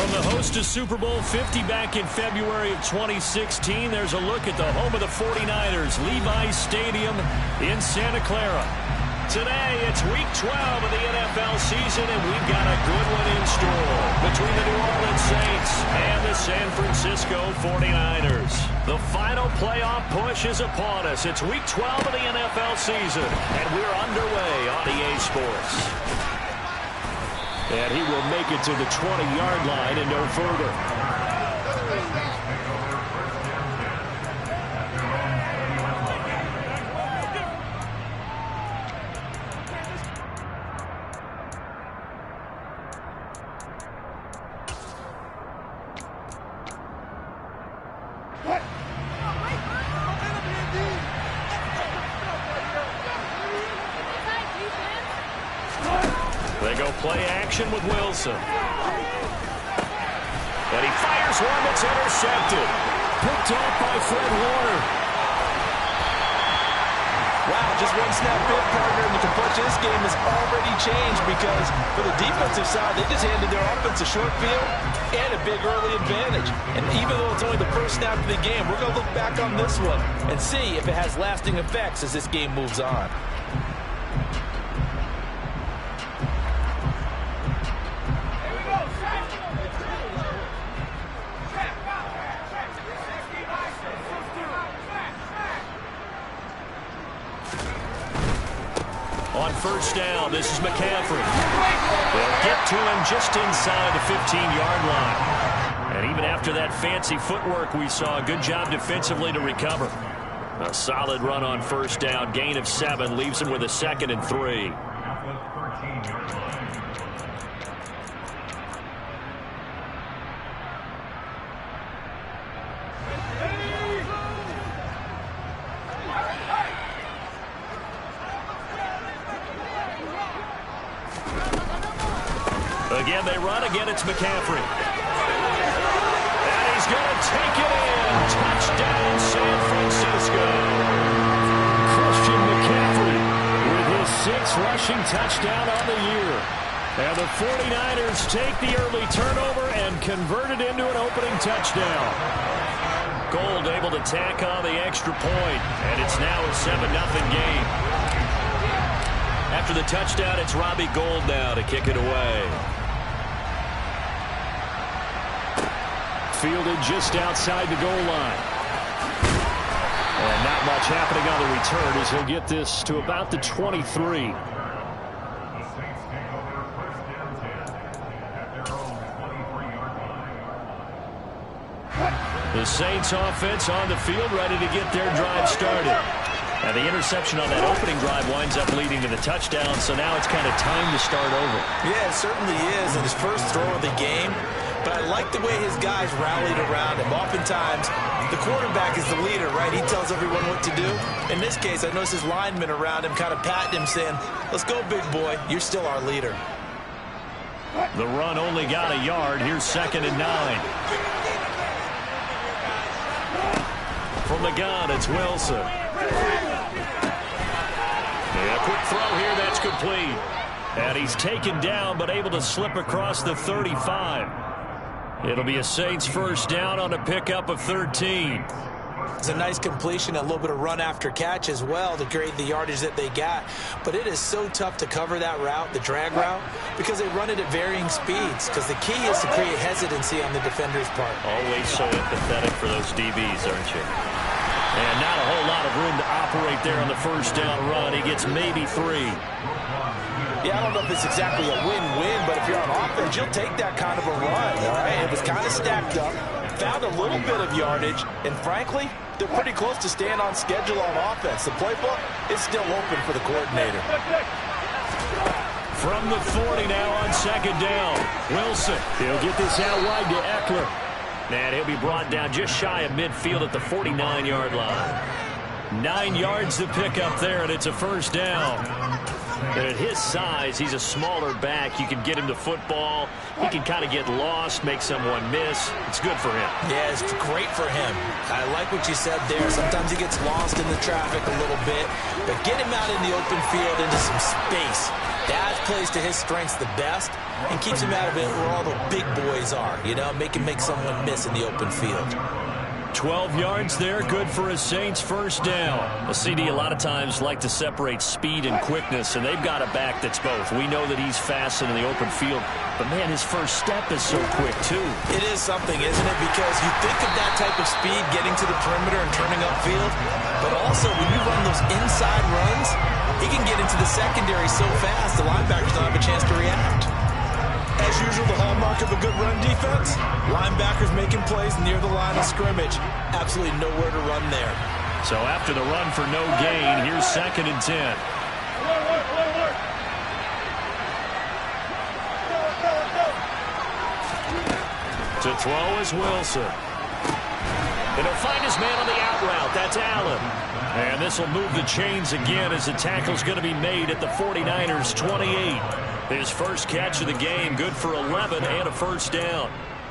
From the host to Super Bowl 50 back in February of 2016, there's a look at the home of the 49ers, Levi's Stadium in Santa Clara. Today, it's Week 12 of the NFL season, and we've got a good one in store between the New Orleans Saints and the San Francisco 49ers. The final playoff push is upon us. It's Week 12 of the NFL season, and we're underway on EA Sports. And he will make it to the 20-yard line and no further. They go play action with Wilson. And he fires one that's intercepted. Picked off by Fred Warner. Wow, just one snap bit, partner, and the complexion of this game has already changed because for the defensive side, they just handed their offense a short field and a big early advantage. And even though it's only the first snap of the game, we're going to look back on this one and see if it has lasting effects as this game moves on. On first down, this is McCaffrey. They'll get to him just inside the 15-yard line. And even after that fancy footwork we saw, a good job defensively to recover. A solid run on first down. Gain of 7 leaves him with a 2nd and 3. Again, they run. Again, it's McCaffrey. And he's going to take it in. Touchdown, San Francisco. Christian McCaffrey with his 6th rushing touchdown on the year. And the 49ers take the early turnover and convert it into an opening touchdown. Gold able to tack on the extra point, and it's now a 7-0 game. After the touchdown, it's Robbie Gould now to kick it away. Fielded just outside the goal line. And not much happening on the return as he'll get this to about the 23. The Saints offense on the field, ready to get their drive started. And the interception on that opening drive winds up leading to the touchdown, so now it's kind of time to start over. Yeah, it certainly is. In his first throw of the game. But I like the way his guys rallied around him. Oftentimes, the quarterback is the leader, right? He tells everyone what to do. In this case, I noticed his linemen around him kind of patting him, saying, let's go, big boy. You're still our leader. The run only got a yard. Here's 2nd and 9. From the gun, it's Wilson. Yeah, quick throw here. That's complete. And he's taken down, but able to slip across the 35. It'll be a Saints first down on a pickup of 13. It's a nice completion, a little bit of run after catch as well to create the yardage that they got. But it is so tough to cover that route, the drag route, because they run it at varying speeds. Because the key is to create hesitancy on the defender's part. Always so empathetic for those DBs, aren't you? And not a whole lot of room to operate there on the first down run. He gets maybe 3. Yeah, I don't know if it's exactly a win-win, but if you're on offense, you'll take that kind of a run, all right? It was kind of stacked up, found a little bit of yardage, and frankly, they're pretty close to staying on schedule on offense. The playbook is still open for the coordinator. From the 40 now on 2nd down. Wilson, he'll get this out wide to Eckler. And he'll be brought down just shy of midfield at the 49-yard line. 9 yards to pick up there, and it's a first down. At his size, he's a smaller back. You can get him the football. He can kind of get lost, make someone miss. It's good for him. Yeah, it's great for him. I like what you said there. Sometimes he gets lost in the traffic a little bit, but get him out in the open field into some space. That plays to his strengths the best and keeps him out of it where all the big boys are, you know, make someone miss in the open field. 12 yards there, good for a Saints first down. A CD a lot of times like to separate speed and quickness, and they've got a back that's both. We know that he's fast in the open field, but man, his first step is so quick too. It is something, isn't it? Because you think of that type of speed getting to the perimeter and turning upfield, but also when you run those inside runs, he can get into the secondary so fast the linebackers don't have a chance to react. As usual, the hallmark of a good run defense, linebackers making plays near the line of scrimmage. Absolutely nowhere to run there. So after the run for no gain, here's 2nd and 10. To throw is Wilson. And he'll find his man on the out route. That's Allen. And this will move the chains again as the tackle's going to be made at the 49ers' 28. His first catch of the game, good for 11 and a first down.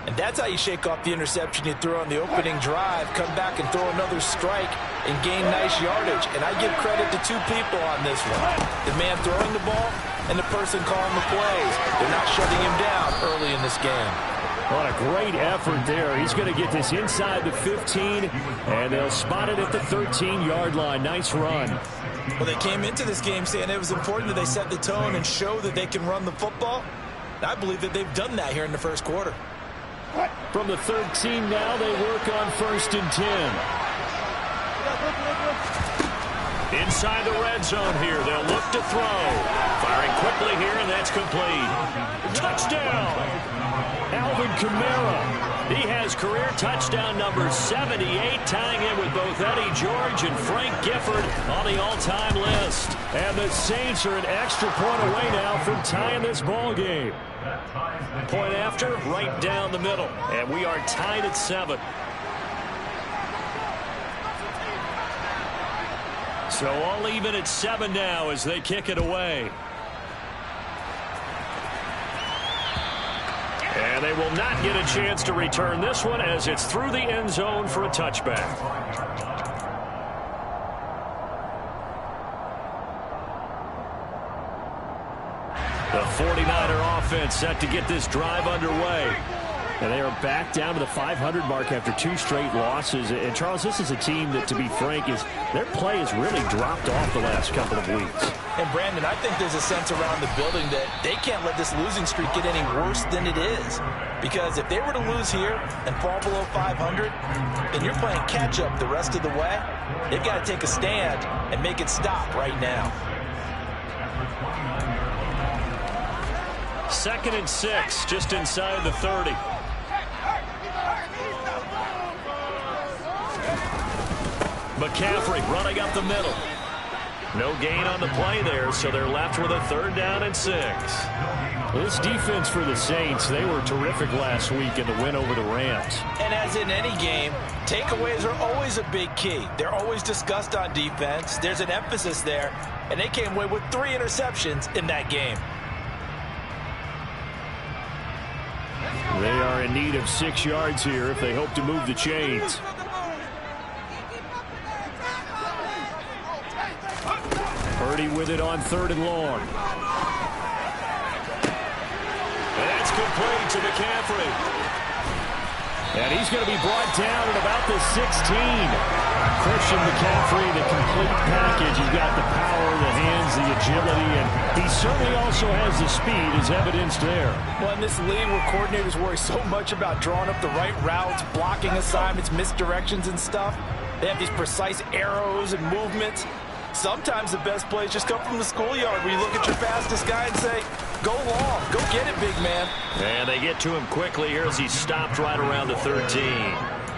And that's how you shake off the interception you threw on the opening drive, come back and throw another strike and gain nice yardage. And I give credit to two people on this one. The man throwing the ball and the person calling the plays. They're not shutting him down early in this game. What a great effort there. He's going to get this inside the 15, and they'll spot it at the 13-yard line. Nice run. Well, they came into this game saying it was important that they set the tone and show that they can run the football. I believe that they've done that here in the first quarter. From the 13 now, they work on 1st and 10. Inside the red zone here, they'll look to throw. Firing quickly here, and that's complete. Touchdown! Alvin Kamara. He has career touchdown number 78, tying in with both Eddie George and Frank Gifford on the all-time list. And the Saints are an extra point away now from tying this ball game. Point after, right down the middle. And we are tied at 7. So all even at 7 now as they kick it away. And they will not get a chance to return this one as it's through the end zone for a touchback. The 49er offense set to get this drive underway. And they are back down to the 500 mark after 2 straight losses. And, Charles, this is a team that, to be frank, their play has really dropped off the last couple of weeks. And, Brandon, I think there's a sense around the building that they can't let this losing streak get any worse than it is. Because if they were to lose here and fall below 500, then you're playing catch-up the rest of the way. They've got to take a stand and make it stop right now. 2nd and 6, just inside the 30. McCaffrey running up the middle. No gain on the play there, so they're left with a 3rd down and 6. This defense for the Saints, they were terrific last week in the win over the Rams. And as in any game, takeaways are always a big key. They're always discussed on defense. There's an emphasis there, and they came away with 3 interceptions in that game. They are in need of 6 yards here if they hope to move the chains. Purdy with it on 3rd and long. That's complete to McCaffrey. And he's going to be brought down at about the 16. Christian McCaffrey, the complete package. He's got the power, the hands, the agility, and he certainly also has the speed as evidenced there. Well, in this league where coordinators worry so much about drawing up the right routes, blocking assignments, misdirections and stuff, they have these precise arrows and movements. Sometimes the best plays just come from the schoolyard where you look at your fastest guy and say, go long, go get it, big man. And they get to him quickly here as he stopped right around the 13.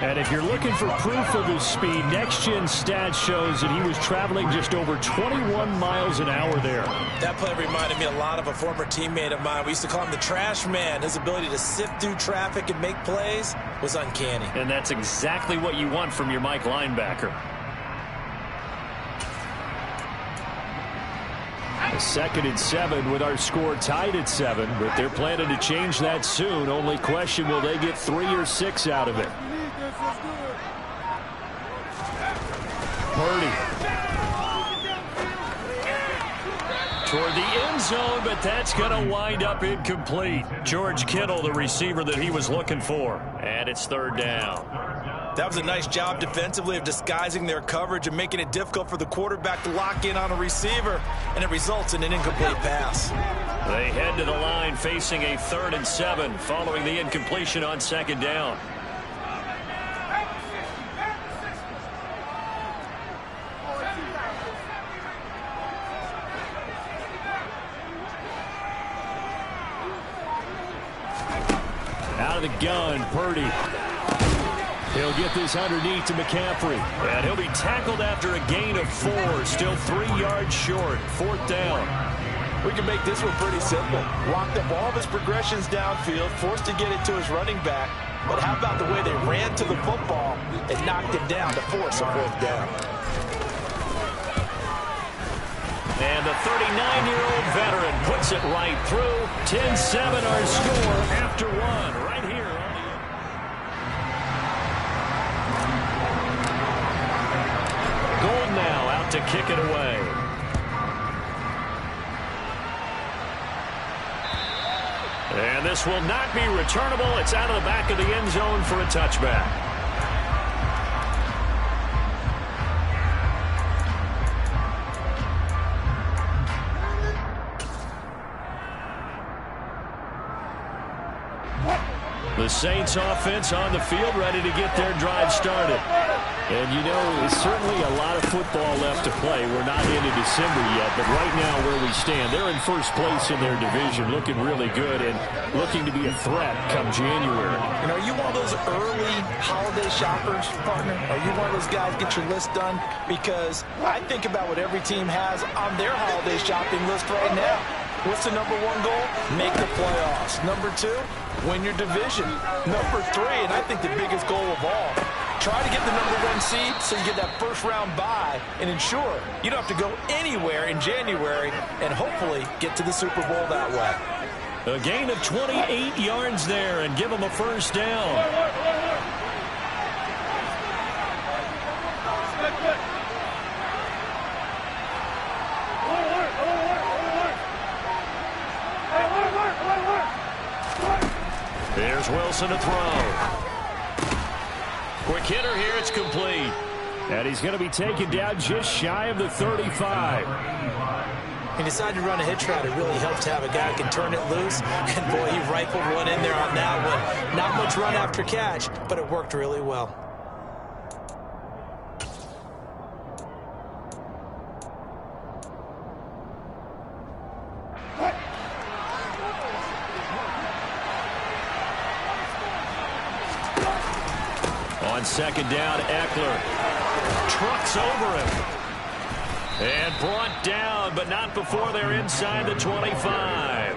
And if you're looking for proof of his speed, Next Gen Stats shows that he was traveling just over 21 miles an hour there. That play reminded me a lot of a former teammate of mine. We used to call him the trash man. His ability to sift through traffic and make plays was uncanny. And that's exactly what you want from your Mike linebacker. 2nd and 7 with our score tied at 7, but they're planning to change that soon. Only question, will they get 3 or 6 out of it? Purdy. Toward the end zone, but that's going to wind up incomplete. George Kittle, the receiver that he was looking for. And it's 3rd down. That was a nice job defensively of disguising their coverage and making it difficult for the quarterback to lock in on a receiver, and it results in an incomplete pass. They head to the line facing a 3rd and 7 following the incompletion on 2nd down. Out of the gun, Purdy. He'll get this underneath to McCaffrey. And he'll be tackled after a gain of 4. Still 3 yards short. 4th down. We can make this one pretty simple. Locked up all of his progressions downfield, forced to get it to his running back. But how about the way they ran to the football and knocked it down to force a 4th down? And the 39-year-old veteran puts it right through. 10-7 our score after 1. Right here. Gold now out to kick it away. And this will not be returnable. It's out of the back of the end zone for a touchback. The Saints offense on the field, ready to get their drive started. And, you know, it's certainly a lot of football left to play. We're not into December yet, but right now where we stand, they're in first place in their division, looking really good and looking to be a threat come January. And are you one of those early holiday shoppers, partner? Are you one of those guys get your list done? Because I think about what every team has on their holiday shopping list right now. What's the number 1 goal? Make the playoffs. Number 2, win your division. Number 3, and I think the biggest goal of all, try to get the number 1 seed so you get that first-round bye and ensure you don't have to go anywhere in January and hopefully get to the Super Bowl that way. A gain of 28 yards there and give them a 1st down. There's Wilson to throw. Quick hitter here, it's complete. And he's going to be taken down just shy of the 35. He decided to run a hitch route. It really helps to have a guy who can turn it loose. And, boy, he rifled one in there on that one. Not much run after catch, but it worked really well. On 2nd down, Eckler trucks over him. And brought down, but not before they're inside the 25.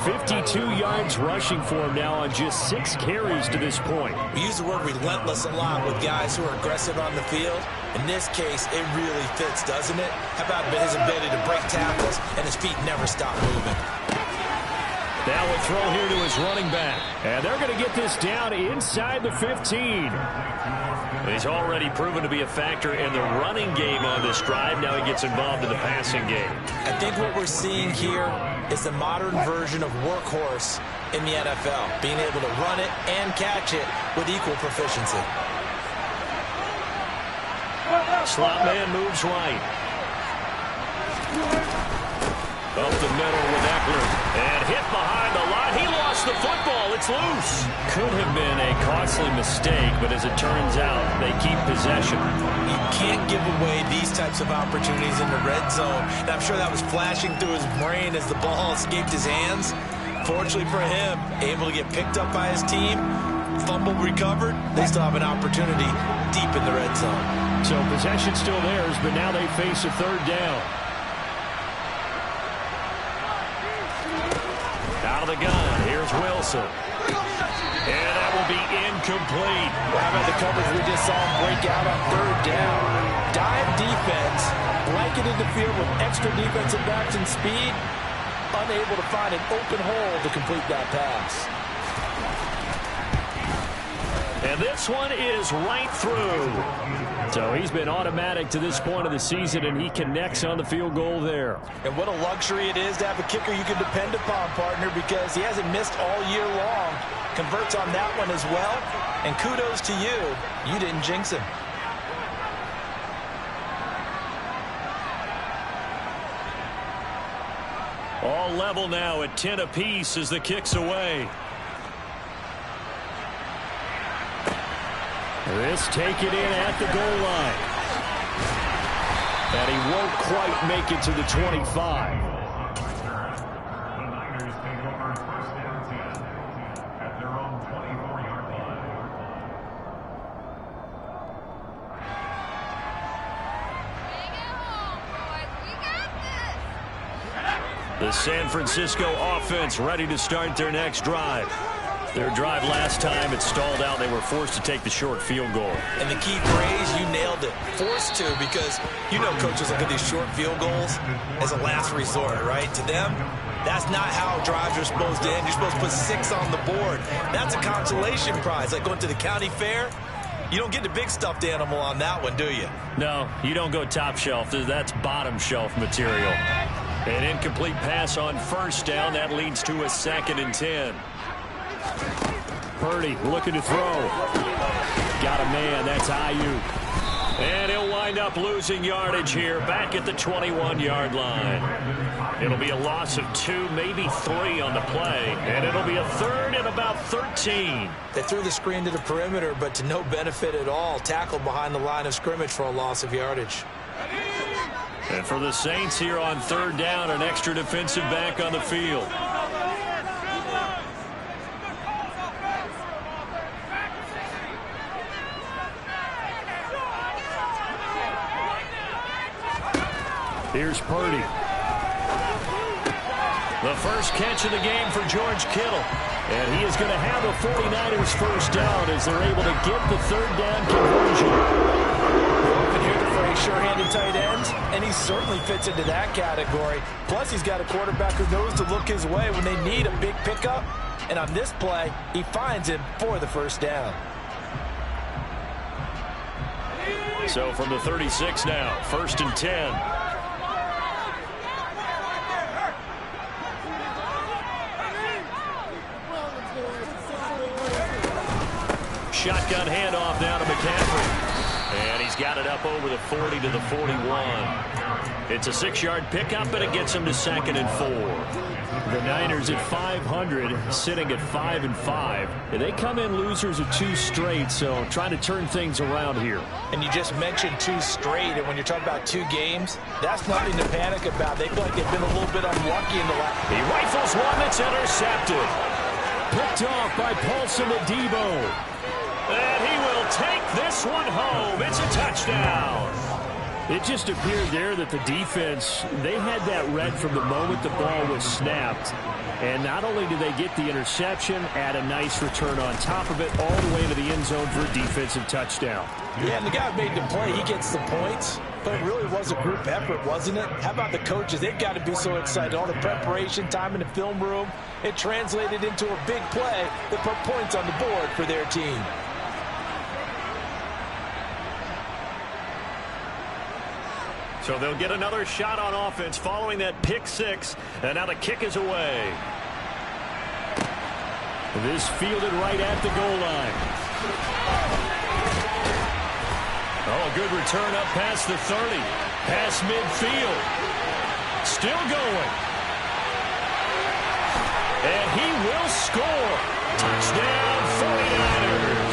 52 yards rushing for him now on just 6 carries to this point. We use the word relentless a lot with guys who are aggressive on the field. In this case, it really fits, doesn't it? How about his ability to break tackles and his feet never stop moving? Now a throw here to his running back. And they're going to get this down inside the 15. He's already proven to be a factor in the running game on this drive. Now he gets involved in the passing game. I think what we're seeing here is the modern version of workhorse in the NFL, being able to run it and catch it with equal proficiency. Slot man moves right. Up the middle with Eckler. And hit behind the line. He lost the football. It's loose. Could have been a costly mistake, but as it turns out, they keep possession. You can't give away these types of opportunities in the red zone. And I'm sure that was flashing through his brain as the ball escaped his hands. Fortunately for him, able to get picked up by his team, fumble recovered, they still have an opportunity deep in the red zone. So possession still theirs, but now they face a 3rd down. Out of the gun, here's Wilson. And that will be incomplete. Well, how about the coverage we just saw him break out on third down? Dime defense, blanketed the field with extra defensive backs and speed, unable to find an open hole to complete that pass. And this one is right through. So he's been automatic to this point of the season, and he connects on the field goal there. And what a luxury it is to have a kicker you can depend upon, partner, because he hasn't missed all year long. Converts on that one as well. And kudos to you. You didn't jinx him. All level now at 10 apiece as the kick's away. This taken in at the goal line. And he won't quite make it to the 25. The San Francisco offense ready to start their next drive. Their drive last time, it stalled out. They were forced to take the short field goal. And the key phrase, you nailed it. Forced to, because you know coaches look at these short field goals as a last resort, right? To them, that's not how drives are supposed to end. You're supposed to put 6 on the board. That's a consolation prize. Like going to the county fair, you don't get the big stuffed animal on that one, do you? No, you don't go top shelf. That's bottom shelf material. An incomplete pass on first down. That leads to a 2nd and 10. Purdy looking to throw. Got a man. That's Ayuk. And he'll wind up losing yardage here back at the 21-yard line. It'll be a loss of 2, maybe 3 on the play. And it'll be a 3rd and about 13. They threw the screen to the perimeter, but to no benefit at all. Tackled behind the line of scrimmage for a loss of yardage. And for the Saints here on 3rd down, an extra defensive back on the field. Here's Purdy. The first catch of the game for George Kittle. And he is going to have a 49ers first down as they're able to get the 3rd down conversion. You often hear the phrase sure-handed tight ends, and he certainly fits into that category. Plus, he's got a quarterback who knows to look his way when they need a big pickup. And on this play, he finds him for the first down. So from the 36 now, 1st and 10. Shotgun handoff down to McCaffrey. And he's got it up over the 40 to the 41. It's a 6-yard pickup, and it gets him to 2nd and 4. The Niners at 500, sitting at 5-5. And they come in losers of 2 straight, so trying to turn things around here. And you just mentioned 2 straight, and when you're talking about 2 games, that's nothing to panic about. They feel like they've been a little bit unlucky in the last. He rifles one that's intercepted. Picked off by Paulson Adebo. And he will take this one home. It's a touchdown. It just appeared there that the defense, they had that read from the moment the ball was snapped. And not only did they get the interception, add a nice return on top of it, all the way to the end zone for a defensive touchdown. Yeah, and the guy who made the play, he gets the points. But it really was a group effort, wasn't it? How about the coaches? They've got to be so excited. All the preparation, time in the film room, it translated into a big play that put points on the board for their team. So they'll get another shot on offense following that pick 6. And now the kick is away. This fielded right at the goal line. Oh, good return up past the 30. Past midfield. Still going. And he will score. Touchdown 49ers.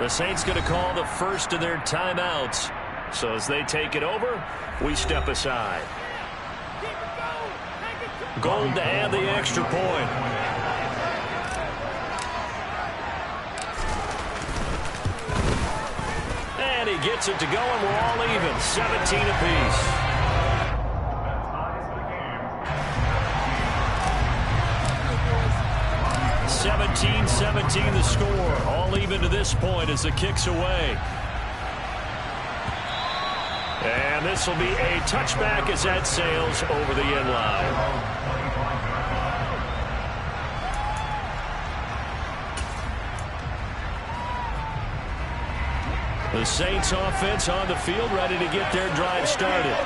The Saints going to call the first of their timeouts. So as they take it over, we step aside. Gold to add the extra point. And he gets it to go, and we're all even. 17 apiece. 17 the score. All even to this point as the kick's away. And this will be a touchback as that sails over the end line. The Saints offense on the field, ready to get their drive started.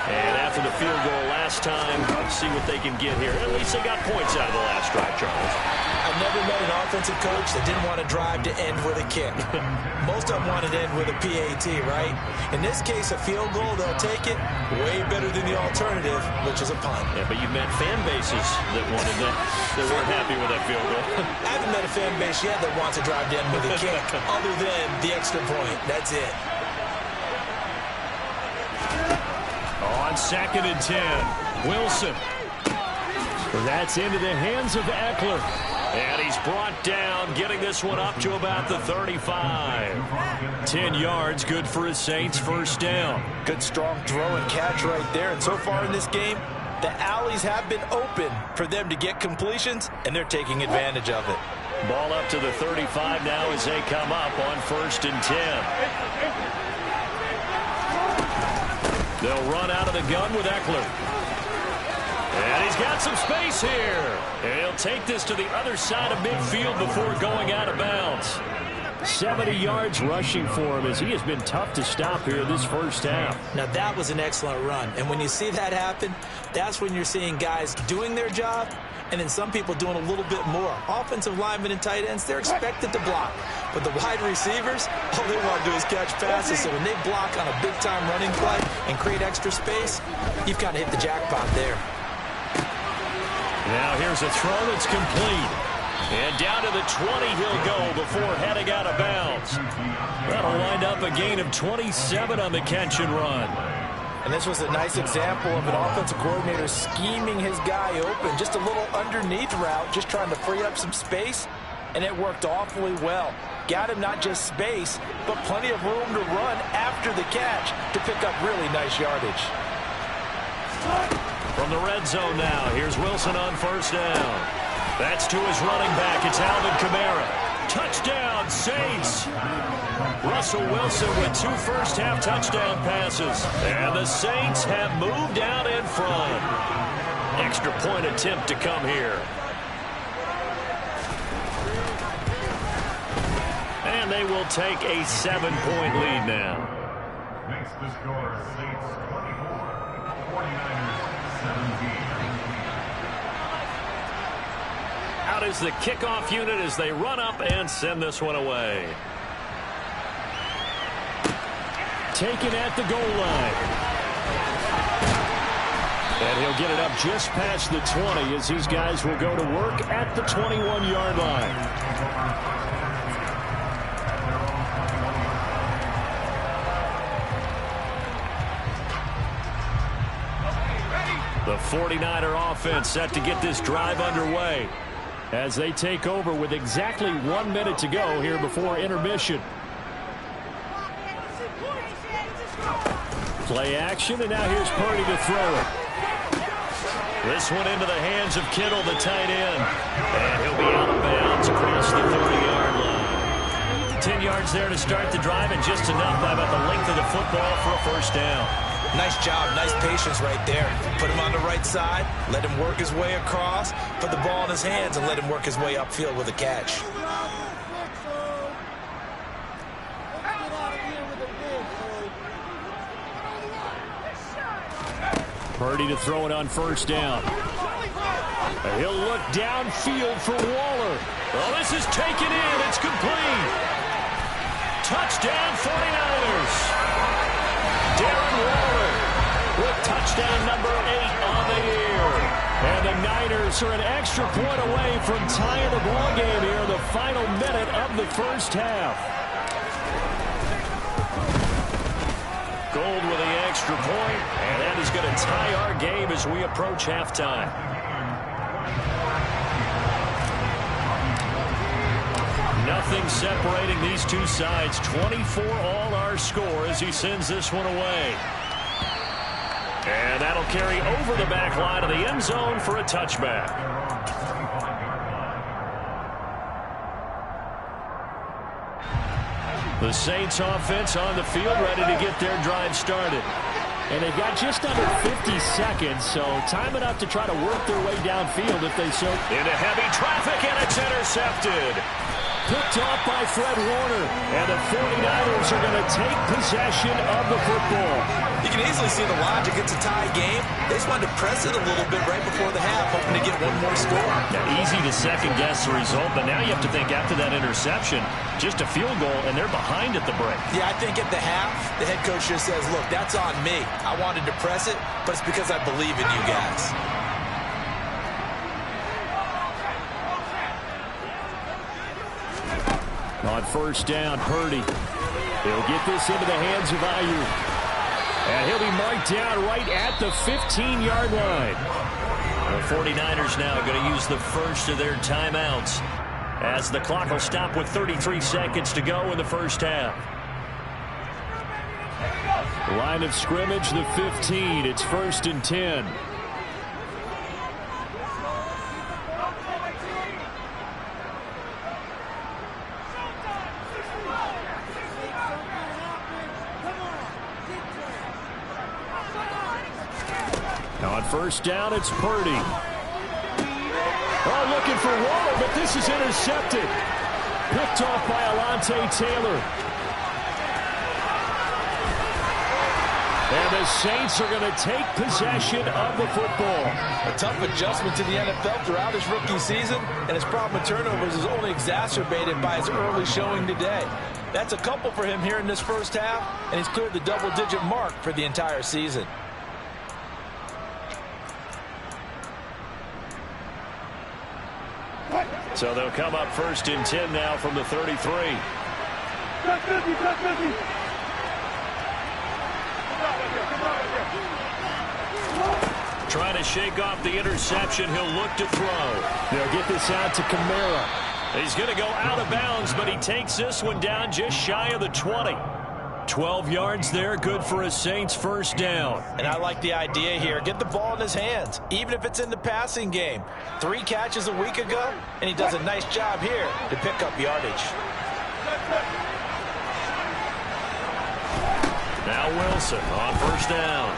And after the field goal last time, let's see what they can get here. At least they got points out of the last drive, Charles. I've never met an offensive coach that didn't want to drive to end with a kick. Most of them wanted to end with a PAT, right? In this case, a field goal, they'll take it. Way better than the alternative, which is a punt. Yeah, but you've met fan bases that wanted that, that weren't happy with that field goal. I haven't met a fan base yet that wants to drive to end with a kick, other than the extra point. That's it. On 2nd and 10, Wilson. That's into the hands of Eckler. And he's brought down, getting this one up to about the 35. 10 yards, good for his Saints, first down. Good strong throw and catch right there. And so far in this game, the alleys have been open for them to get completions, and they're taking advantage of it. Ball up to the 35 now as they come up on 1st and 10. They'll run out of the gun with Eckler. And he's got some space here. And he'll take this to the other side of midfield before going out of bounds. 70 yards rushing for him as he has been tough to stop here this first half. Now that was an excellent run. And when you see that happen, that's when you're seeing guys doing their job and then some people doing a little bit more. Offensive linemen and tight ends, they're expected to block. But the wide receivers, all they want to do is catch passes. So when they block on a big-time running play and create extra space, you've got to hit the jackpot there. Now here's a throw that's complete. And down to the 20 he'll go before heading out of bounds. That'll wind up a gain of 27 on the catch and run. And this was a nice example of an offensive coordinator scheming his guy open. Just a little underneath route, just trying to free up some space. And it worked awfully well. Got him not just space, but plenty of room to run after the catch to pick up really nice yardage. From the red zone now, here's Wilson on first down. That's to his running back. It's Alvin Kamara. Touchdown, Saints. Russell Wilson with 2 first-half touchdown passes. And the Saints have moved out in front. Extra point attempt to come here. And they will take a 7-point lead now. Makes the score Saints 24, 49ers 17. Out is the kickoff unit as they run up and send this one away. Taken at the goal line. And he'll get it up just past the 20 as these guys will go to work at the 21-yard line. The 49er offense set to get this drive underway as they take over with exactly 1 minute to go here before intermission. Play action, and now here's Purdy to throw it. This one into the hands of Kittle, the tight end. And he'll be out of bounds across the 30-yard line. 10 yards there to start the drive, and just enough by about the length of the football for a first down. Nice job, nice patience right there. Put him on the right side, let him work his way across, put the ball in his hands, and let him work his way upfield with a catch. Purdy to throw it on first down. He'll look downfield for Waller. Oh, this is taken in. It's complete. Touchdown 49ers. Darren Waller with touchdown number 8 on the year. And the Niners are an extra point away from tying the ball game here in the final minute of the first half. Gold with the extra point, and that is going to tie our game as we approach halftime. Nothing separating these two sides. 24 all our score as he sends this one away. And that'll carry over the back line of the end zone for a touchback. The Saints offense on the field, ready to get their drive started. And they've got just under 50 seconds, so time enough to try to work their way downfield if they so. Into heavy traffic, and it's intercepted. Picked off by Fred Warner. And the 49ers are going to take possession of the football. You can easily see the logic. It's a tie game. They just wanted to press it a little bit right before the half, hoping to get one more score. Now, easy to second-guess the result, but now you have to think after that interception, just a field goal, and they're behind at the break. Yeah, I think at the half, the head coach just says, look, that's on me. I wanted to press it, but it's because I believe in you guys. On first down, Purdy. He'll get this into the hands of Ayuk. And he'll be marked down right at the 15-yard line. The 49ers now going to use the first of their timeouts as the clock will stop with 33 seconds to go in the first half. Line of scrimmage, the 15. It's 1st and 10. On first down, it's Purdy. Oh, looking for Waller, but this is intercepted. Picked off by Alontae Taylor. And the Saints are going to take possession of the football. A tough adjustment to the NFL throughout his rookie season, and his problem with turnovers is only exacerbated by his early showing today. That's a couple for him here in this first half, and he's cleared the double-digit mark for the entire season. So they'll come up 1st and 10 now from the 33. Trying to shake off the interception. He'll look to throw. They'll get this out to Kamara. He's going to go out of bounds, but he takes this one down just shy of the 20. 12 yards there, good for a Saints first down. And I like the idea here. Get the ball in his hands, even if it's in the passing game. 3 catches a week ago, and he does a nice job here to pick up yardage. Now Wilson on first down.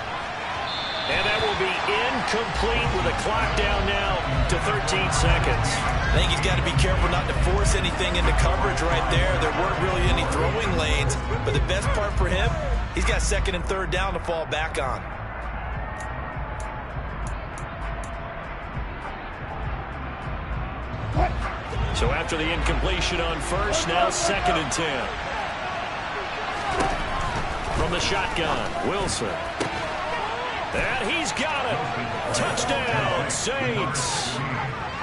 And that will be incomplete with a clock down now to 13 seconds. I think he's got to be careful not to force anything into coverage right there. There weren't really any throwing lanes, but the best part for him, he's got 2nd and 3rd down to fall back on. So after the incompletion on first, now 2nd and 10. From the shotgun, Wilson. And he's got it. Touchdown, Saints.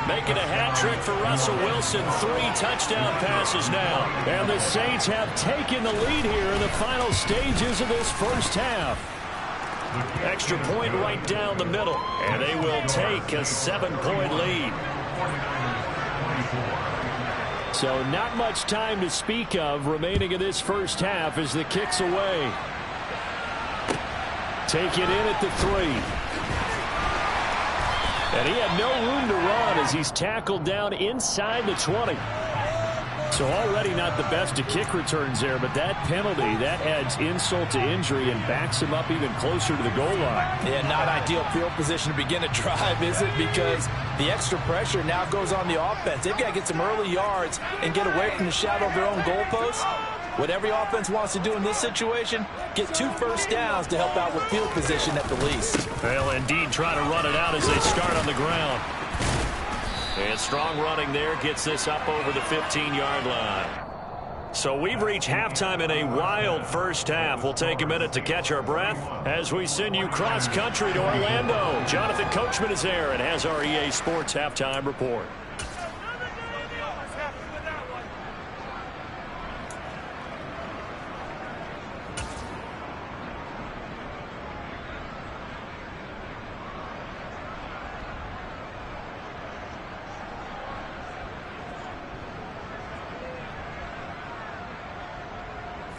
Making a hat trick for Russell Wilson. 3 touchdown passes now. And the Saints have taken the lead here in the final stages of this first half. Extra point right down the middle. And they will take a 7-point lead. So not much time to speak of remaining in this first half as the kick's away. Take it in at the 3. And he had no room to run as he's tackled down inside the 20. So already not the best of kick returns there, but that penalty, that adds insult to injury and backs him up even closer to the goal line. Yeah, not ideal field position to begin a drive, is it? Because the extra pressure now goes on the offense. They've got to get some early yards and get away from the shadow of their own goalposts. What every offense wants to do in this situation, get 2 first downs to help out with field position at the least. They'll indeed try to run it out as they start on the ground. And strong running there gets this up over the 15-yard line. So we've reached halftime in a wild first half. We'll take a minute to catch our breath as we send you cross-country to Orlando. Jonathan Coachman is there and has our EA Sports halftime report.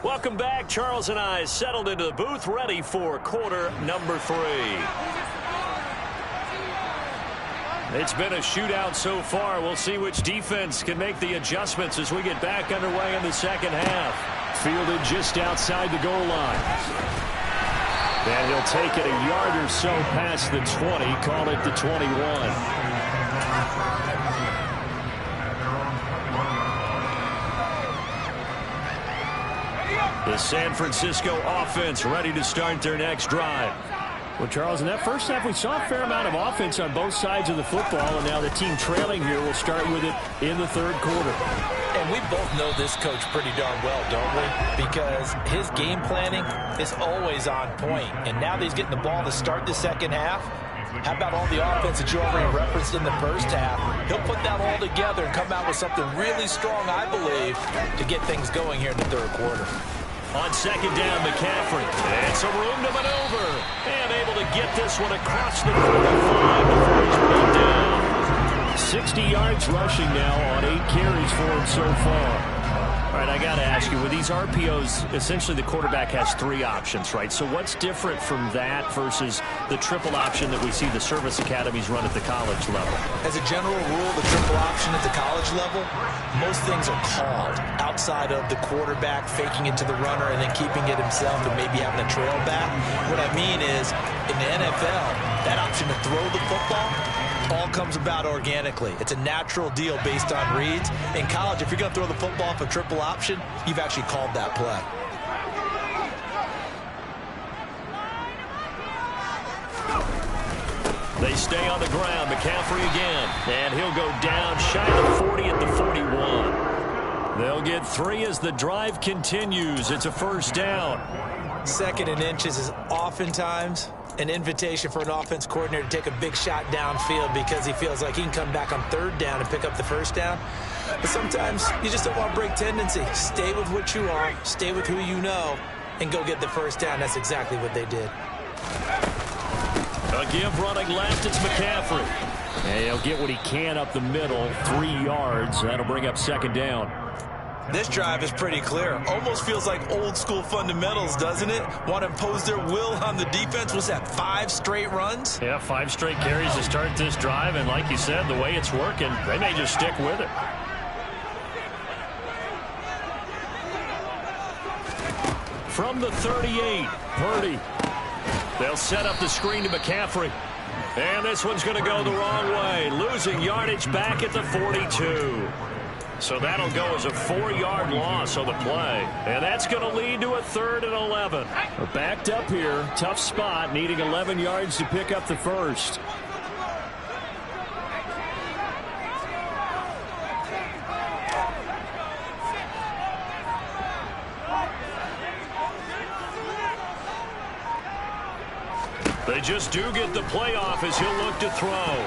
Welcome back. Charles and I settled into the booth, ready for quarter number 3. It's been a shootout so far. We'll see which defense can make the adjustments as we get back underway in the second half. Fielded just outside the goal line. And he'll take it a yard or so past the 20, call it the 21. The San Francisco offense ready to start their next drive. Well, Charles, in that first half, we saw a fair amount of offense on both sides of the football, and now the team trailing here will start with it in the third quarter. And we both know this coach pretty darn well, don't we? Because his game planning is always on point. And now that he's getting the ball to start the second half, how about all the offense that you already referenced in the first half? He'll put that all together and come out with something really strong, I believe, to get things going here in the third quarter. On second down, McCaffrey. And some room to maneuver. And able to get this one across the 45 before he's brought down. 60 yards rushing now on 8 carries for him so far. All right, I got to ask you, with these RPOs, essentially the quarterback has 3 options, right? So what's different from that versus the triple option that we see the service academies run at the college level? As a general rule, the triple option at the college level, most things are called outside of the quarterback faking it to the runner and then keeping it himself and maybe having a trail back. What I mean is, in the NFL, that option to throw the football all comes about organically. It's a natural deal based on reads. In college, if you're going to throw the football for triple option, you've actually called that play. They stay on the ground. McCaffrey again. And he'll go down shy of the 40 at the 41. They'll get 3 as the drive continues. It's a first down. 2nd and inches is oftentimes an invitation for an offense coordinator to take a big shot downfield because he feels like he can come back on 3rd down and pick up the first down. But sometimes you just don't want to break tendency. Stay with what you are, stay with who you know, and go get the first down. That's exactly what they did. A give running left, it's McCaffrey. And he'll get what he can up the middle, 3 yards. That'll bring up 2nd down. This drive is pretty clear. Almost feels like old school fundamentals, doesn't it? Want to impose their will on the defense. Was that 5 straight runs? Yeah, 5 straight carries to start this drive. And like you said, the way it's working, they may just stick with it. From the 38, Purdy. They'll set up the screen to McCaffrey. And this one's going to go the wrong way. Losing yardage back at the 42. So that'll go as a 4-yard loss on the play. And that's going to lead to a 3rd and 11. We're backed up here. Tough spot, needing 11 yards to pick up the first. They just do get the playoff as he'll look to throw.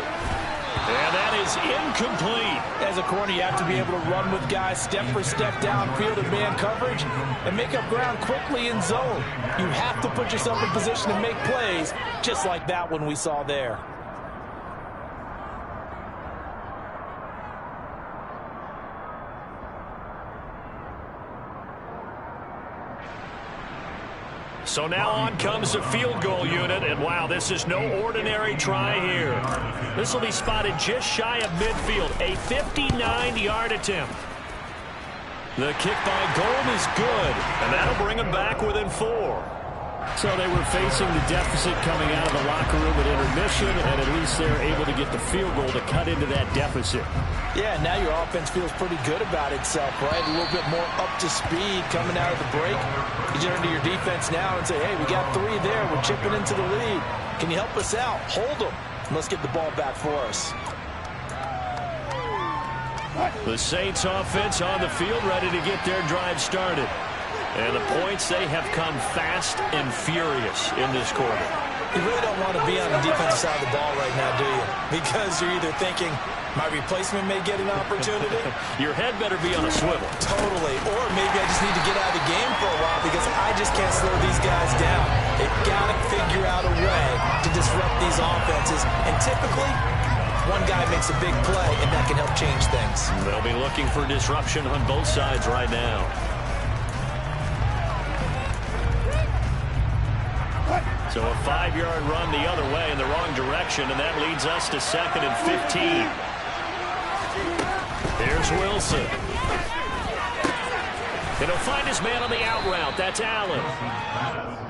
And that is incomplete. As a corner, you have to be able to run with guys step for step downfield in man coverage and make up ground quickly in zone. You have to put yourself in position to make plays, just like that one we saw there. So now on comes the field goal unit, and wow, this is no ordinary try here. This will be spotted just shy of midfield, a 59-yard attempt. The kick by Gold is good, and that'll bring them back within 4. So they were facing the deficit coming out of the locker room at intermission, and at least they're able to get the field goal to cut into that deficit. Yeah, now your offense feels pretty good about itself, right? A little bit more up to speed coming out of the break. You turn to your defense now and say, hey, we got 3 there. We're chipping into the lead. Can you help us out? Hold them. Let's get the ball back for us. The Saints offense on the field ready to get their drive started. And the points, they have come fast and furious in this quarter. You really don't want to be on the defensive side of the ball right now, do you? Because you're either thinking, my replacement may get an opportunity. Your head better be on a swivel. Totally. Or maybe I just need to get out of the game for a while because I just can't slow these guys down. They've got to figure out a way to disrupt these offenses. And typically, one guy makes a big play, and that can help change things. They'll be looking for disruption on both sides right now. So a 5-yard run the other way in the wrong direction, and that leads us to 2nd and 15. Here's Wilson. And he'll find his man on the out route. That's Allen.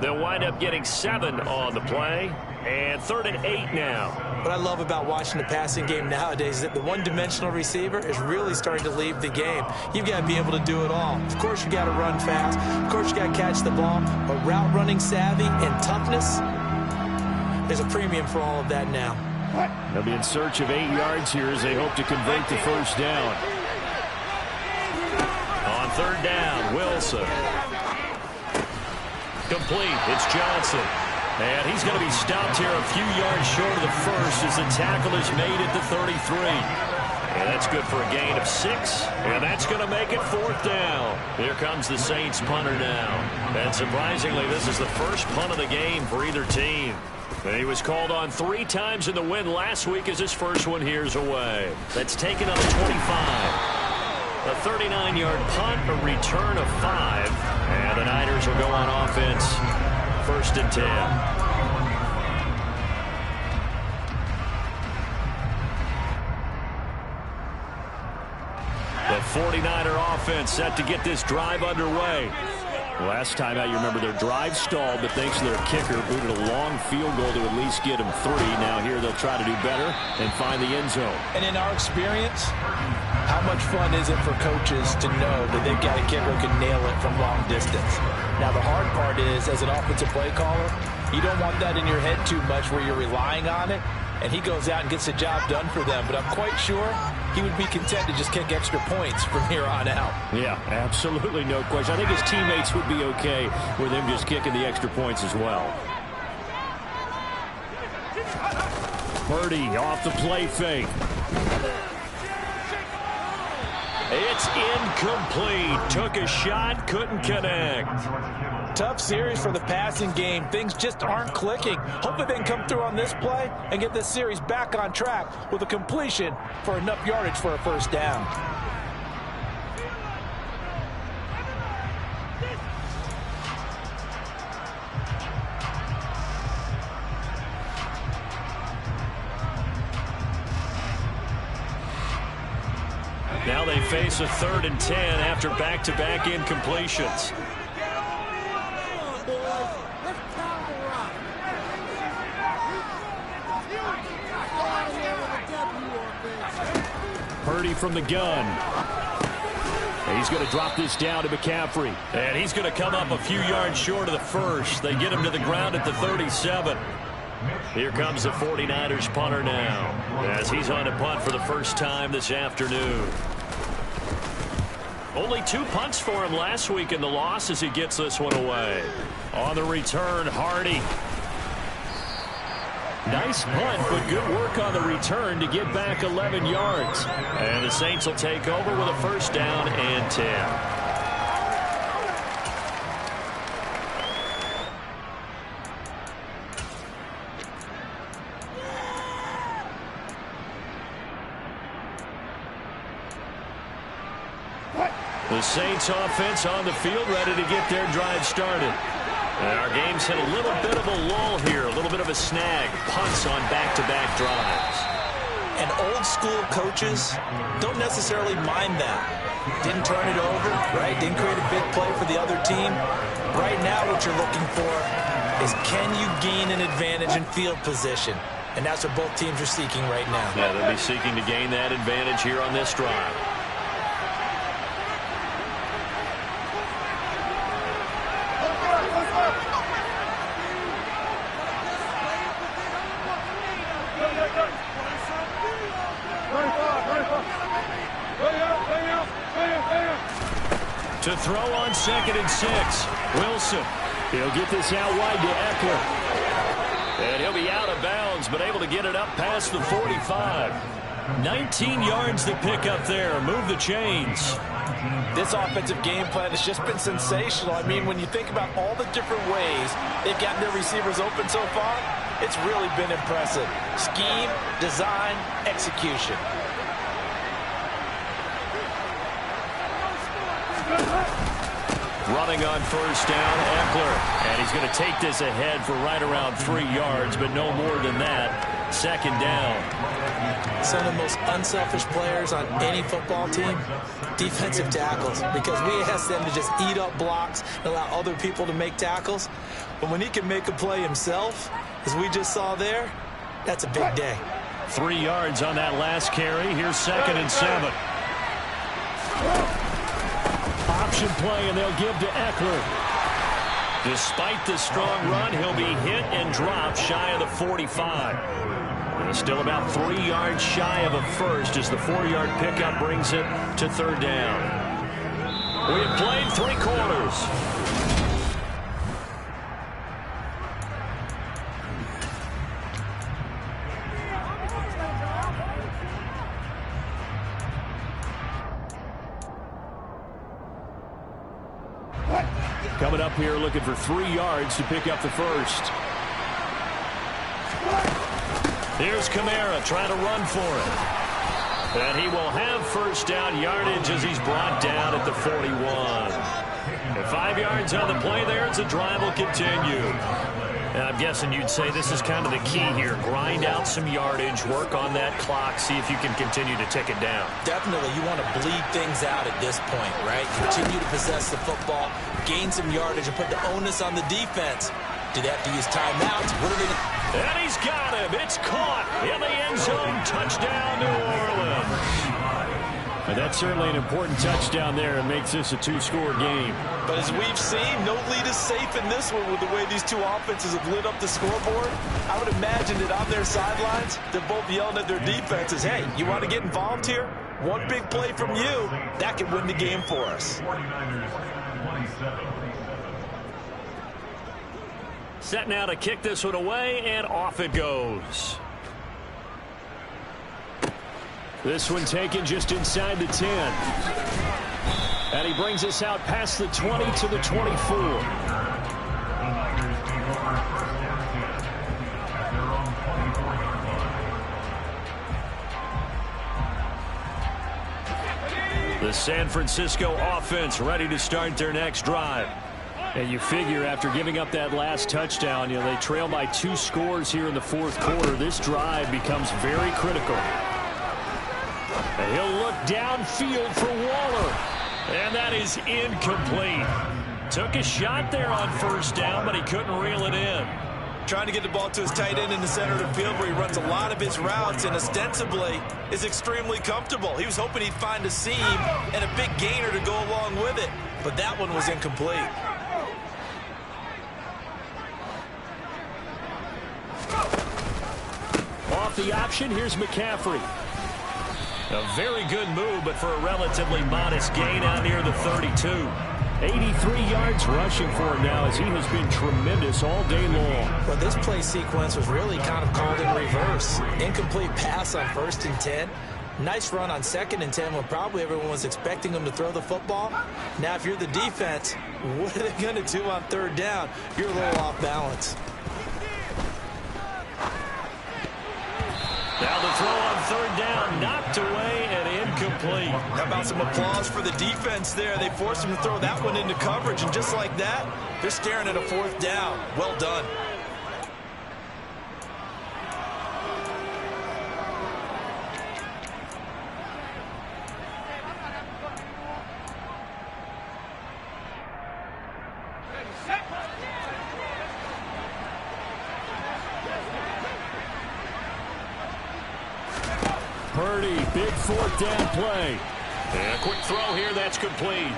They'll wind up getting 7 on the play. And 3rd and 8 now. What I love about watching the passing game nowadays is that the one-dimensional receiver is really starting to leave the game. You've got to be able to do it all. Of course, you got to run fast. Of course, you got to catch the ball. But route running savvy and toughness, there's a premium for all of that now. They'll be in search of 8 yards here as they hope to convert the first down. On 3rd down, Wilson. Complete. It's Johnson. And he's going to be stopped here a few yards short of the first as the tackle is made at the 33. And that's good for a gain of 6. And that's going to make it 4th down. Here comes the Saints punter now. And surprisingly, this is the first punt of the game for either team. And he was called on 3 times in the win last week as his first one here's away. That's taken on the 25. A 39-yard punt, a return of 5. And the Niners will go on offense. 1st and 10. The 49er offense set to get this drive underway. Last time out, you remember their drive stalled, but thanks to their kicker, booted a long field goal to at least get them 3. Now here they'll try to do better and find the end zone. And in our experience, how much fun is it for coaches to know that they've got a kicker who can nail it from long distance? Now, the hard part is, as an offensive play caller, you don't want that in your head too much where you're relying on it, and he goes out and gets the job done for them. But I'm quite sure he would be content to just kick extra points from here on out. Yeah, absolutely no question. I think his teammates would be okay with him just kicking the extra points as well. Purdy off the play fake. It's incomplete. Took a shot, couldn't connect. Tough series for the passing game. Things just aren't clicking. Hopefully they can come through on this play and get this series back on track with a completion for enough yardage for a first down. Now they face a 3rd and 10 after back-to-back incompletions. Purdy from the gun. And he's going to drop this down to McCaffrey. And he's going to come up a few yards short of the first. They get him to the ground at the 37. Here comes the 49ers punter now as he's on to punt for the first time this afternoon. Only 2 punts for him last week in the loss as he gets this one away. On the return, Hardy. Nice punt, but good work on the return to get back 11 yards. And the Saints will take over with a first down and 10. The Saints offense on the field ready to get their drive started. And our game's hit a little bit of a lull here, a little bit of a snag. Punts on back-to-back drives. And old school coaches don't necessarily mind that. Didn't turn it over, right? Didn't create a big play for the other team. Right now what you're looking for is can you gain an advantage in field position? And that's what both teams are seeking right now. Yeah, they'll be seeking to gain that advantage here on this drive. To throw on 2nd and 6. Wilson. He'll get this out wide to Eckler. And he'll be out of bounds, but able to get it up past the 45. 19 yards to pick up there. Move the chains. This offensive game plan has just been sensational. I mean, when you think about all the different ways they've gotten their receivers open so far, it's really been impressive. Scheme, design, execution. Running on first down, Eckler. And he's going to take this ahead for right around 3 yards, but no more than that. second down. Some of the most unselfish players on any football team, defensive tackles, because we ask them to just eat up blocks and allow other people to make tackles. But when he can make a play himself, as we just saw there, that's a big day. 3 yards on that last carry. Here's 2nd and 7. Option play, and they'll give to Eckler. Despite the strong run, he'll be hit and dropped shy of the 45. And still about 3 yards shy of a first as the 4-yard pickup brings it to 3rd down. We have played 3 quarters. Coming up here looking for 3 yards to pick up the first. Here's Kamara trying to run for it. And he will have first down yardage as he's brought down at the 41. And 5 yards on the play there as the drive will continue. And I'm guessing you'd say this is kind of the key here. Grind out some yardage, work on that clock, see if you can continue to tick it down. Definitely, you want to bleed things out at this point, right? Continue to possess the football, gain some yardage, and put the onus on the defense. Do they have to use timeouts? What are they going to... And he's got him. It's caught in the end zone. Touchdown, New Orleans. And that's certainly an important touchdown there. It makes this a 2-score game. But as we've seen, no lead is safe in this one with the way these two offenses have lit up the scoreboard. I would imagine that on their sidelines, they're both yelling at their defenses, hey, you want to get involved here? One big play from you, that could win the game for us. 49ers 27. Set now to kick this one away, and off it goes. This one taken just inside the 10. And he brings us out past the 20 to the 24. The Niners take over 1st and 10 at their own 24-yard line. The San Francisco offense ready to start their next drive. And you figure after giving up that last touchdown, they trail by 2 scores here in the 4th quarter. This drive becomes very critical. And he'll look downfield for Waller. And that is incomplete. Took a shot there on first down, but he couldn't reel it in. Trying to get the ball to his tight end in the center of the field where he runs a lot of his routes and ostensibly is extremely comfortable. He was hoping he'd find a seam and a big gainer to go along with it, but that one was incomplete. Off the option, here's McCaffrey. A very good move, but for a relatively modest gain out near the 32. 83 yards rushing for him now as he has been tremendous all day long. Well, this play sequence was really kind of called in reverse. Incomplete pass on 1st and 10. Nice run on 2nd and 10 when probably everyone was expecting him to throw the football. Now, if you're the defense, what are they going to do on 3rd down? You're a little off balance. Now the throw on 3rd down, knocked away and incomplete. How about some applause for the defense there? They forced him to throw that one into coverage, and just like that, they're staring at a 4th down. Well done. Purdy, big 4th down play. And a quick throw here, that's complete.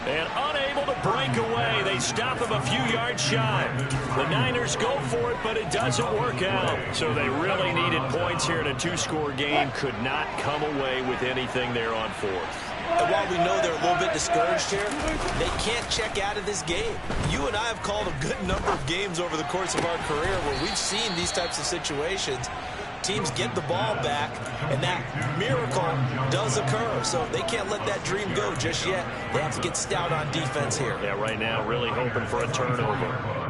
And unable to break away. They stop him a few yards shy. The Niners go for it, but it doesn't work out. So they really needed points here in a 2-score game. Could not come away with anything there on 4th. And while we know they're a little bit discouraged here, they can't check out of this game. You and I have called a good number of games over the course of our career where we've seen these types of situations. Teams get the ball back, and that miracle does occur. So they can't let that dream go just yet. They have to get stout on defense here. Yeah, right now really hoping for a turnover.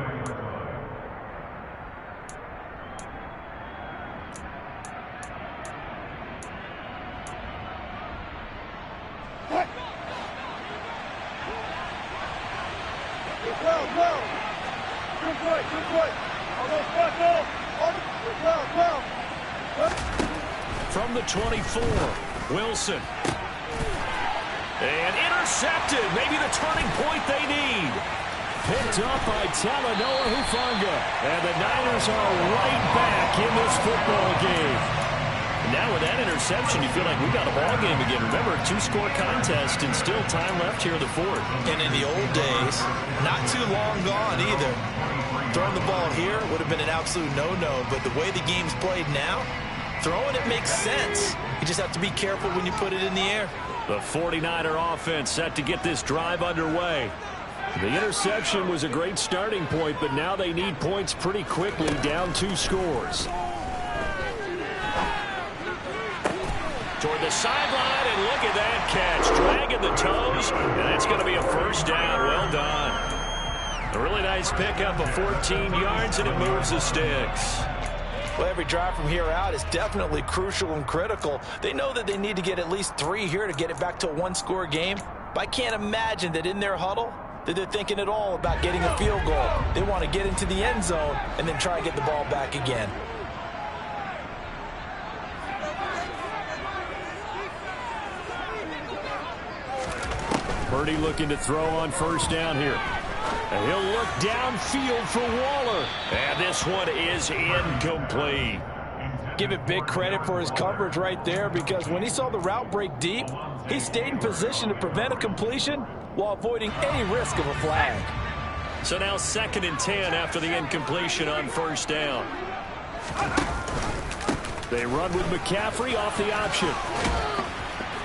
from the 24. Wilson. And intercepted. Maybe the turning point they need. Picked up by Talanoa Hufanga. And the Niners are right back in this football game. Now with that interception, you feel like we got a ball game again. Remember, 2-score contest and still time left here in the fourth. And in the old days, not too long gone either. Throwing the ball here would have been an absolute no-no, but the way the game's played now, throwing it makes sense. You just have to be careful when you put it in the air. The 49er offense set to get this drive underway. The interception was a great starting point, but now they need points pretty quickly, down 2 scores. Toward the sideline, and look at that catch. Dragging the toes, and that's going to be a first down. Well done. A really nice pickup of 14 yards, and it moves the sticks. Well, every drive from here out is definitely crucial and critical. They know that they need to get at least 3 here to get it back to a 1-score game. But I can't imagine that in their huddle that they're thinking at all about getting a field goal. They want to get into the end zone and then try and get the ball back again. Purdy looking to throw on first down here. And he'll look downfield for Waller. And this one is incomplete. Give it big credit for his coverage right there, because when he saw the route break deep, he stayed in position to prevent a completion while avoiding any risk of a flag. So now 2nd and 10 after the incompletion on first down. They run with McCaffrey off the option.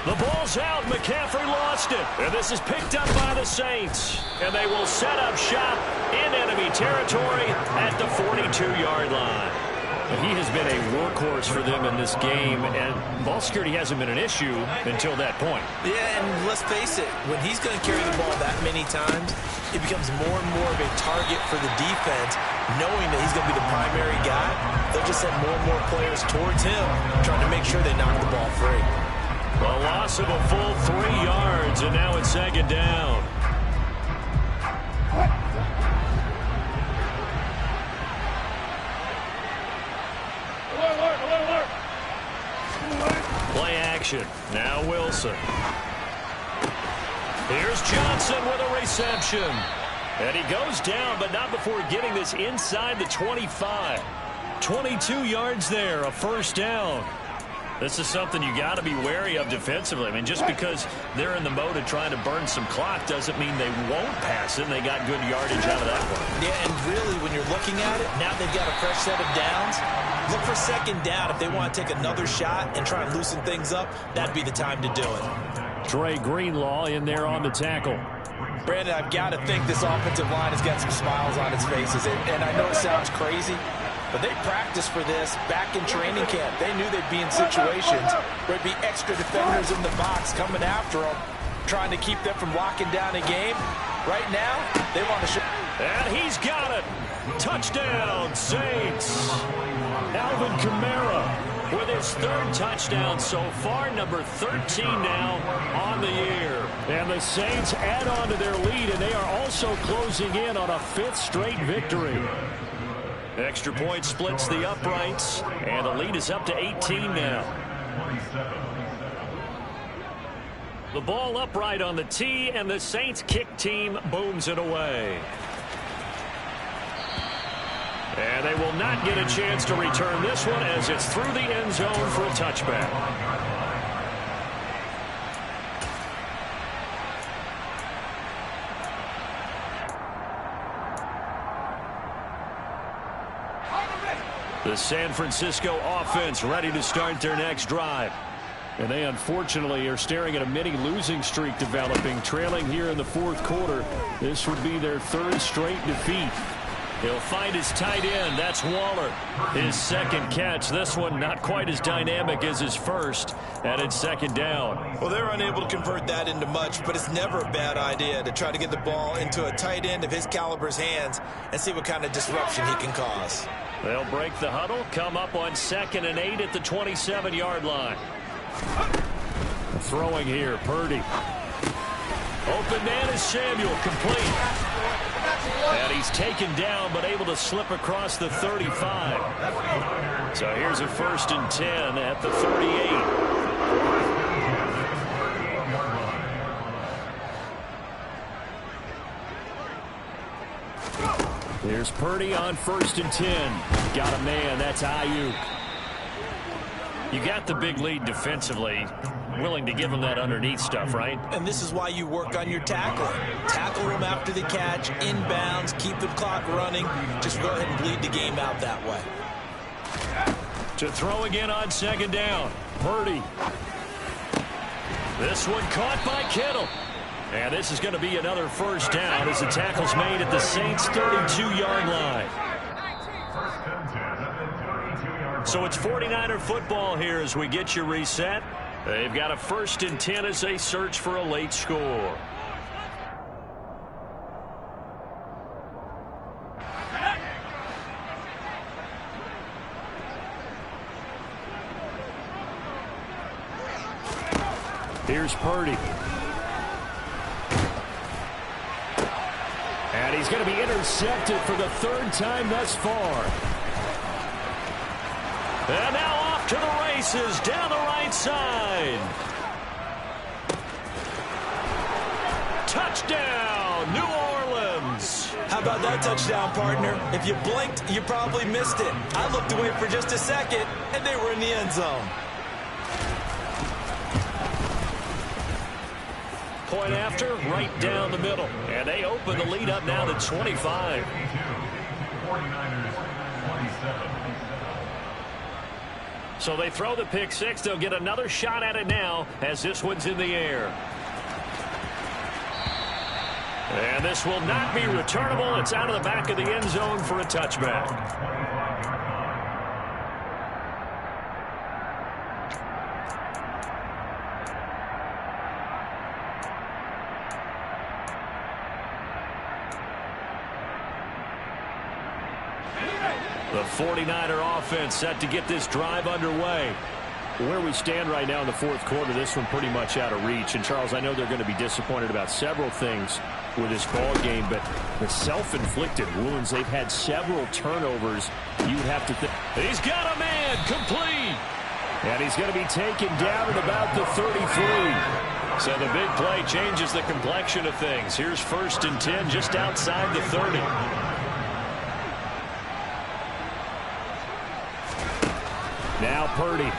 The ball's out. McCaffrey lost it. And this is picked up by the Saints. And they will set up shop in enemy territory at the 42-yard line. He has been a workhorse for them in this game, and ball security hasn't been an issue until that point. Yeah, and let's face it, when he's going to carry the ball that many times, it becomes more and more of a target for the defense, knowing that he's going to be the primary guy. They'll just send more and more players towards him, trying to make sure they knock the ball free. A loss of a full 3 yards, and now it's 2nd down. Play action. Now Wilson. Here's Johnson with a reception. And he goes down, but not before getting this inside the 25. 22 yards there, a first down. This is something you got to be wary of defensively. I mean, just because they're in the mode of trying to burn some clock doesn't mean they won't pass it, and they got good yardage out of that one. Yeah, and really, when you're looking at it, now they've got a fresh set of downs. Look for 2nd down. If they want to take another shot and try and loosen things up, that'd be the time to do it. Trey Greenlaw in there on the tackle. Brandon, I've got to think this offensive line has got some smiles on its faces. And I know it sounds crazy, but they practiced for this back in training camp. They knew they'd be in situations where there'd be extra defenders in the box coming after them, trying to keep them from locking down a game. Right now, they want to show. And he's got it. Touchdown, Saints. Alvin Kamara with his 3rd touchdown so far, number 13 now on the year. And the Saints add on to their lead, and they are also closing in on a 5th straight victory. Extra point splits the uprights, and the lead is up to 18 now. The ball upright on the tee, and the Saints kick team booms it away. And they will not get a chance to return this one as it's through the end zone for a touchback. The San Francisco offense ready to start their next drive. And they unfortunately are staring at a mini losing streak developing, trailing here in the 4th quarter. This would be their 3rd straight defeat. He'll find his tight end. That's Waller. His 2nd catch. This one not quite as dynamic as his first. And it's 2nd down. Well, they're unable to convert that into much, but it's never a bad idea to try to get the ball into a tight end of his caliber's hands and see what kind of disruption he can cause. They'll break the huddle, come up on 2nd and 8 at the 27-yard line. Throwing here, Purdy. Open man is Samuel, complete. And he's taken down, but able to slip across the 35. So here's a 1st and 10 at the 38. Here's Purdy on 1st and 10. Got a man. That's Ayuk. You got the big lead defensively. Willing to give him that underneath stuff, right? And this is why you work on your tackling. Tackle them after the catch, inbounds, keep the clock running. Just go ahead and bleed the game out that way. To throw again on 2nd down. Purdy. This one caught by Kittle. And this is going to be another 1st down as the tackle's made at the Saints' 32-yard line. So it's 49er football here as we get you reset. They've got a 1st and 10 as they search for a late score. Here's Purdy. And he's going to be intercepted for the 3rd time thus far. And now off to the races down the right side. Touchdown, New Orleans. How about that touchdown, partner? If you blinked, you probably missed it. I looked away for just a second, and they were in the end zone. Point after, right down the middle. And they open the lead up now to 25. 49ers 27. So they throw the pick six. They'll get another shot at it now as this one's in the air. And this will not be returnable. It's out of the back of the end zone for a touchback. The 49er offense set to get this drive underway. Where we stand right now in the 4th quarter, this one pretty much out of reach. And, Charles, I know they're going to be disappointed about several things with this ball game, but the self-inflicted wounds, they've had several turnovers. You'd have to think. He's got a man, complete. And he's going to be taken down at about the 33. So the big play changes the complexion of things. Here's 1st and 10 just outside the 30. Now Purdy.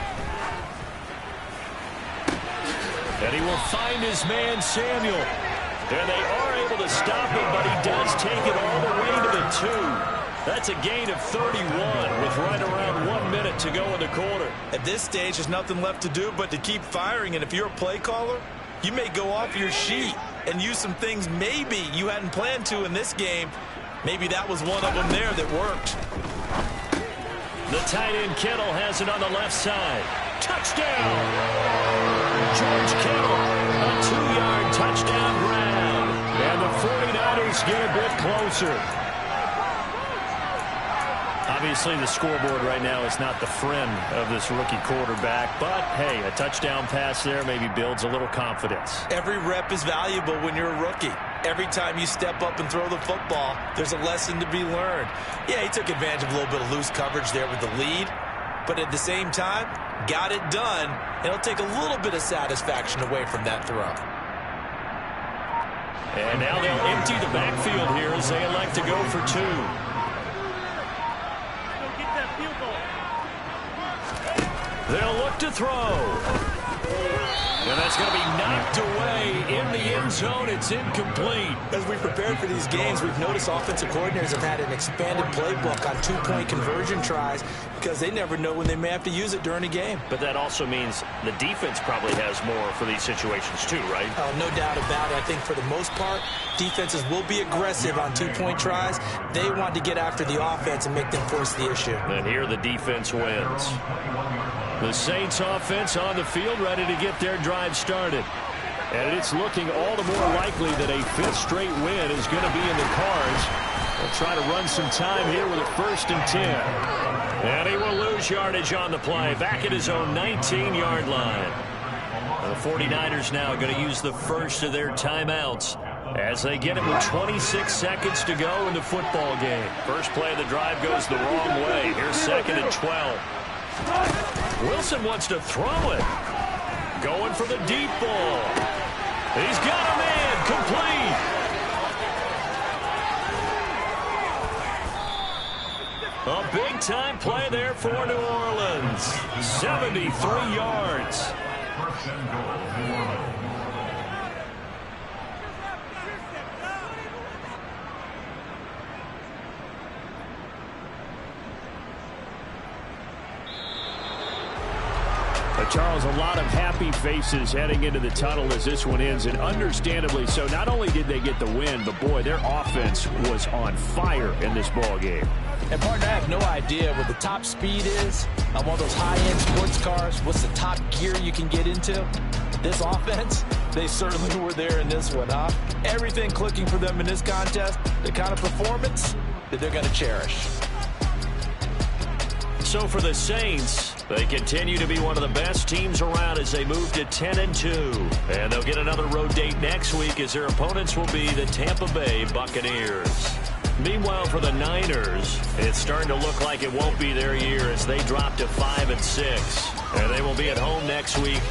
And he will find his man, Samuel. And they are able to stop him, but he does take it all the way to the 2. That's a gain of 31 with right around 1 minute to go in the quarter. At this stage, there's nothing left to do but to keep firing. And if you're a play caller, you may go off your sheet and use some things maybe you hadn't planned to in this game. Maybe that was one of them there that worked. The tight end Kittle has it on the left side. Touchdown! George Kittle, a 2-yard touchdown grab. And the 49ers get a bit closer. Obviously, the scoreboard right now is not the friend of this rookie quarterback. But, hey, a touchdown pass there maybe builds a little confidence. Every rep is valuable when you're a rookie. Every time you step up and throw the football, there's a lesson to be learned. Yeah, he took advantage of a little bit of loose coverage there with the lead. But at the same time, got it done. It'll take a little bit of satisfaction away from that throw. And now they'll empty the backfield here as they elect to go for 2. They'll look to throw. And that's going to be knocked away in the end zone. It's incomplete. As we prepared for these games, we've noticed offensive coordinators have had an expanded playbook on 2-point conversion tries because they never know when they may have to use it during a game. But that also means the defense probably has more for these situations too, right? Oh, no doubt about it. I think for the most part, defenses will be aggressive on 2-point tries. They want to get after the offense and make them force the issue. And here the defense wins. The Saints offense on the field ready to get their drive started. And it's looking all the more likely that a 5th straight win is going to be in the cards. They'll try to run some time here with a 1st and 10. And he will lose yardage on the play, back at his own 19-yard line. The 49ers now going to use the first of their timeouts as they get it with 26 seconds to go in the football game. First play of the drive goes the wrong way. Here's 2nd and 12. Wilson wants to throw it. Going for the deep ball. He's got a man. Complete. A big-time play there for New Orleans. 73 yards. First and goal, New Orleans. Charles, a lot of happy faces heading into the tunnel as this one ends, and understandably so. Not only did they get the win, but boy, their offense was on fire in this ball game. And partner, I have no idea what the top speed is on one of those high-end sports cars. What's the top gear you can get into? This offense, they certainly were there in this one, huh? Everything clicking for them in this contest, the kind of performance that they're going to cherish. So for the Saints, they continue to be one of the best teams around as they move to 10-2. And they'll get another road date next week as their opponents will be the Tampa Bay Buccaneers. Meanwhile, for the Niners, it's starting to look like it won't be their year as they drop to 5-6. And they will be at home next week